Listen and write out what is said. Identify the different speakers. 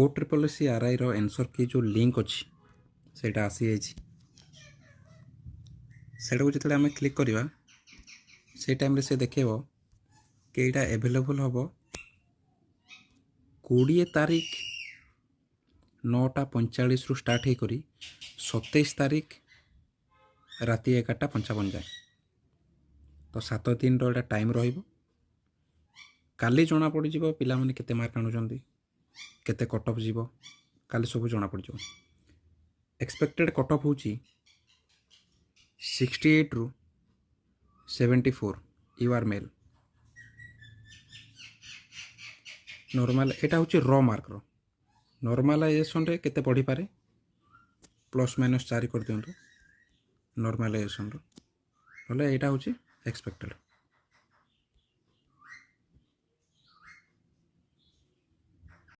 Speaker 1: OSSERI रो answer की जो link अच्छी सेटा आसी जाइए सेटा को जिते आम क्लिक करवा से टाइम से देखेब कि यहाँ एभेलेबल हम 20 तारीख 9:45 रु स्टार्ट होकर 27 तारीख राति 11:55 जाए तो 7 दिन रो टाइम रहिबो। काली जना पड़ जाव पिला माने केते मार्क आणुचंदी केते कट ऑफ जीवो काली सब जना पड़ जाव। एक्सपेक्टेड कट ऑफ होची 68 रु 74 यू आर मेल नॉर्मल एटा होची रॉ मार्क रो नॉर्मलाइजेशन रे केते पढ़ी पारे प्लस माइनस 4 कर दियंतु नॉर्मलाइजेशन रो हले एटा होची एक्सपेक्टेड।